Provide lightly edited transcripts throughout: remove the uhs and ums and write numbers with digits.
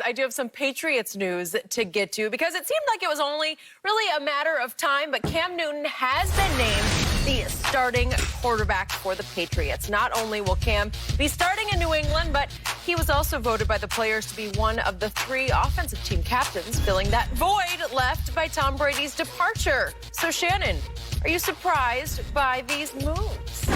I do have some Patriots news to get to because it seemed like it was only really a matter of time, but Cam Newton has been named the starting quarterback for the Patriots. Not only will Cam be starting in New England, but he was also voted by the players to be one of the 3 offensive team captains, filling that void left by Tom Brady's departure. So, Shannon, are you surprised by these moves?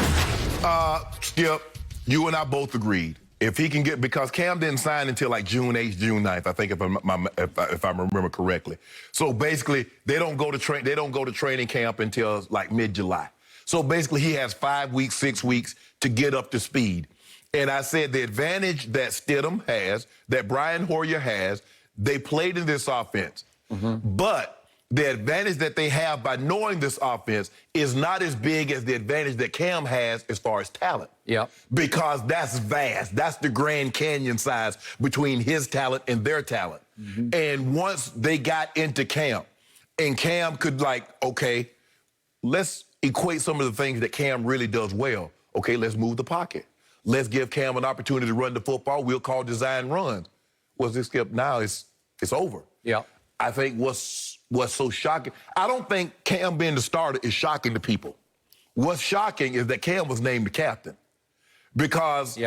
Skip, you and I both agreed. If he can get, because Cam didn't sign until like June 8th, June 9th, I think if I remember correctly. So basically, they don't go to training camp until like mid-July. So basically, he has 5 weeks, 6 weeks to get up to speed. And I said the advantage that Stidham has, that Brian Hoyer has, they played in this offense. But the advantage that they have by knowing this offense is not as big as the advantage that Cam has as far as talent. Yep. Because that's vast. That's the Grand Canyon size between his talent and their talent. And once they got into Cam, and Cam could okay, let's equate some of the things that Cam really does well. Okay, let's move the pocket. Let's give Cam an opportunity to run the football. We'll call design runs. Well, this Skip, now it's over. Yeah. I think what's so shocking, I don't think Cam being the starter is shocking to people. What's shocking is that Cam was named the captain. Because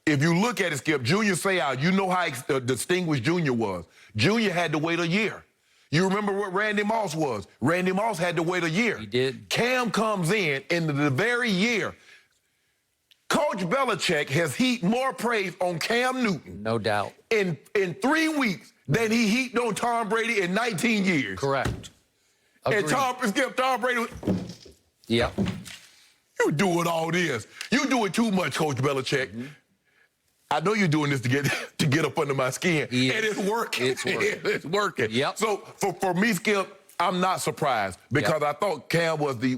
if you look at it, Skip, Junior Seau, you know how distinguished Junior was. Junior had to wait a year. You remember what Randy Moss was? Randy Moss had to wait a year. He did. Cam comes in the very year. Coach Belichick has heaped more praise on Cam Newton. No doubt. In 3 weeks than he heaped on Tom Brady in 19 years. Correct. Agreed. And Tom Brady. Yeah. You doing all this. You doing too much, Coach Belichick. I know you're doing this to get up under my skin. And it's working. It's working. It's working. Yep. So for me, Skip, I'm not surprised because I thought Cam was the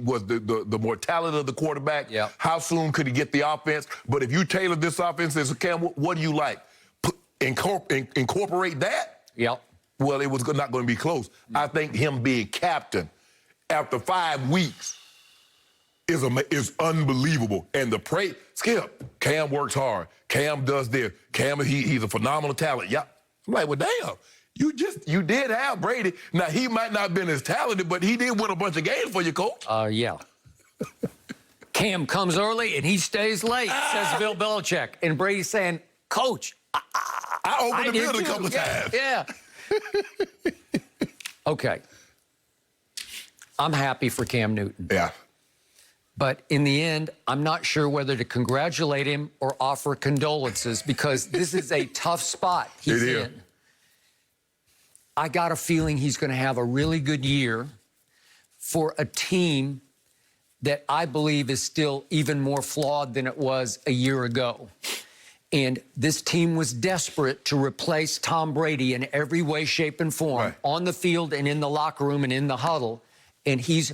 more talented of the quarterback. Yep. How soon could he get the offense? But if you tailor this offense as Cam, what do you like? Incorporate that? Yep. Well, it was not going to be close. I think him being captain after 5 weeks is unbelievable. And the praise, Skip, Cam works hard. Cam does this. Cam, he's a phenomenal talent. Yeah. I'm like, well, damn. You did have Brady. Now, he might not have been as talented, but he did win a bunch of games for you, Coach. Yeah. Cam comes early and he stays late, says Bill Belichick. And Brady's saying, Coach, I opened the building a couple of times. Yeah. Okay. I'm happy for Cam Newton. Yeah. But in the end, I'm not sure whether to congratulate him or offer condolences because this is a tough spot he's in. I got a feeling he's going to have a really good year for a team that I believe is still even more flawed than it was a year ago. And this team was desperate to replace Tom Brady in every way, shape, and form, on the field and in the locker room and in the huddle. And he's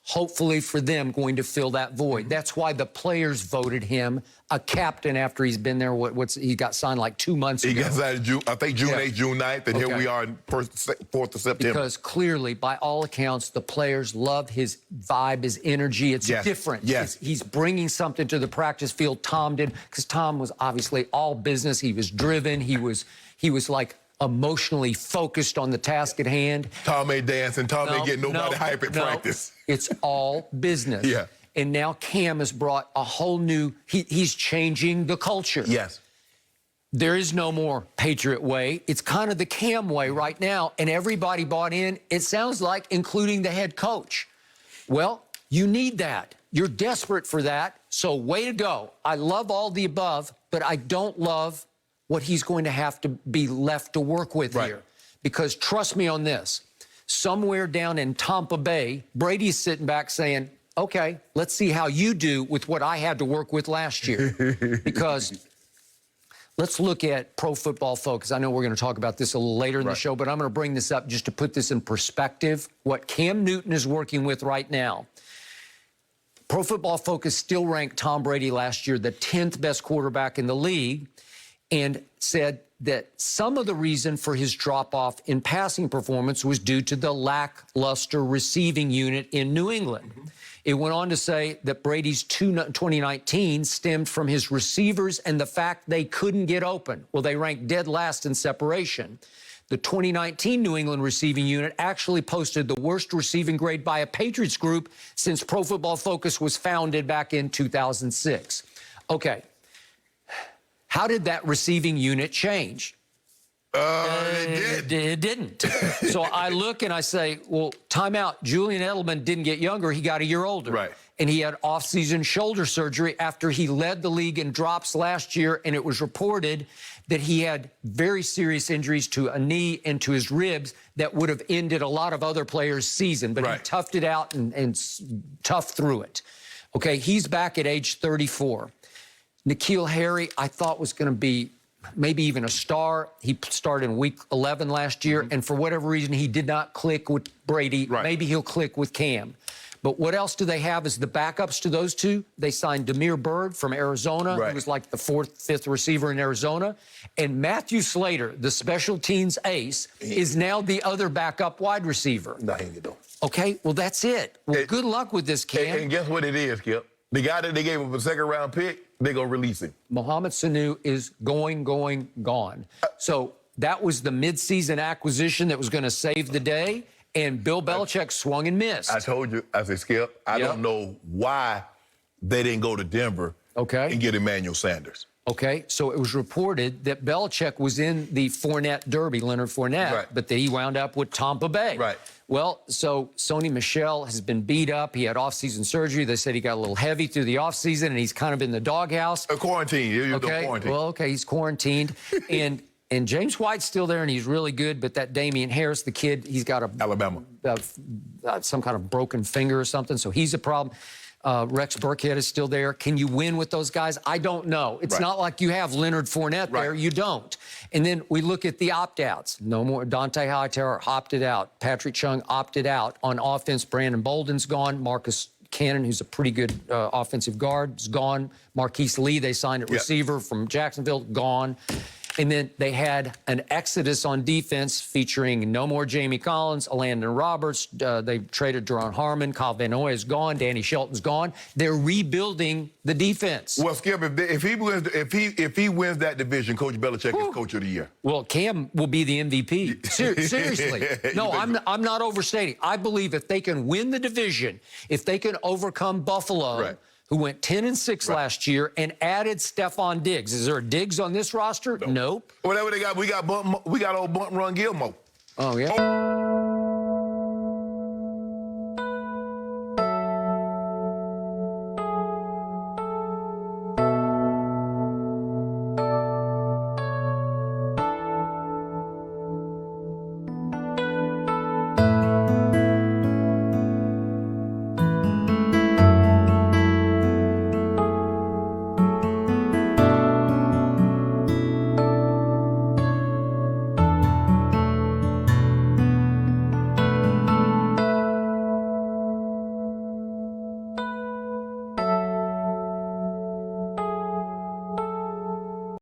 hopefully for them going to fill that void. That's why the players voted him a captain after he's been there. He got signed like 2 months ago. He got signed June 8th, June 9th, and here we are in 4th of September. Because clearly, by all accounts, the players love his vibe, his energy. It's different. Yes. He's bringing something to the practice field. Tom did, because Tom was obviously all business. He was driven. He was like emotionally focused on the task at hand. Tom ain't dancing. Tom ain't getting nobody hype at practice. It's all business. Yeah. And now Cam has brought a whole new, he's changing the culture. Yes. There is no more Patriot way. It's kind of the Cam way right now, and everybody bought in, it sounds like, including the head coach. Well, you need that. You're desperate for that, so way to go. I love all the above, but I don't love what he's going to have to be left to work with here. Because trust me on this, somewhere down in Tampa Bay, Brady's sitting back saying, okay, let's see how you do with what I had to work with last year. Because let's look at Pro Football Focus. I know we're going to talk about this a little later in the show, but I'm going to bring this up just to put this in perspective, what Cam Newton is working with right now. Pro Football Focus still ranked Tom Brady last year the 10th best quarterback in the league and said that some of the reason for his drop-off in passing performance was due to the lackluster receiving unit in New England. It went on to say that Brady's 2019 stemmed from his receivers and the fact they couldn't get open. Well, they ranked dead last in separation. The 2019 New England receiving unit actually posted the worst receiving grade by a Patriots group since Pro Football Focus was founded back in 2006. Okay. How did that receiving unit change? It didn't. So I look and I say, well, timeout. Julian Edelman didn't get younger. He got a year older. Right. And he had off-season shoulder surgery after he led the league in drops last year, and it was reported that he had very serious injuries to a knee and to his ribs that would have ended a lot of other players' season, but he toughed it out and toughed through it. Okay, he's back at age 34. N'Keal Harry, I thought was going to be maybe even a star. He started in week 11 last year, and for whatever reason, he did not click with Brady. Maybe he'll click with Cam. But what else do they have as the backups to those two? They signed Damiere Byrd from Arizona, who was like the fourth, fifth receiver in Arizona. And Matthew Slater, the special teams ace, is now the other backup wide receiver. No, he ain't though. Okay, well, that's it. Well, good luck with this, Cam. And guess what it is, Kip? The guy that they gave him a second-round pick, they're going to release him. Mohamed Sanu is gone. So that was the midseason acquisition that was going to save the day, and Bill Belichick swung and missed. I told you, I said, Skip, I don't know why they didn't go to Denver and get Emmanuel Sanders. Okay, so it was reported that Belichick was in the Fournette Derby, Leonard Fournette, but that he wound up with Tampa Bay. Well, so Sony Michel has been beat up. He had off-season surgery. They said he got a little heavy through the off-season, and he's kind of in the doghouse. Quarantine. Quarantine. Well, okay, he's quarantined. And James White's still there, and he's really good. But that Damian Harris, the kid, he's got Alabama. Some kind of broken finger or something, so he's a problem. Rex Burkhead is still there. Can you win with those guys? I don't know. It's not like you have Leonard Fournette there. You don't. And then we look at the opt-outs. No more. Dante Hightower opted out. Patrick Chung opted out. On offense, Brandon Bolden's gone. Marcus Cannon, who's a pretty good offensive guard, is gone. Marquise Lee, they signed at receiver from Jacksonville, gone. And then they had an exodus on defense featuring no more Jamie Collins, Landon Roberts. They traded Jerron Harmon. Kyle Van Noy is gone. Danny Shelton's gone. They're rebuilding the defense. Well, Skip, if he wins that division, Coach Belichick is Coach of the Year. Well, Cam will be the MVP. Seriously. No, I'm not overstating. I believe if they can win the division, if they can overcome Buffalo, who went 10-6 last year and added Stephon Diggs. Is there a Diggs on this roster? Nope. Whatever they got, we got old Bunt Run Gilmore. Oh, yeah.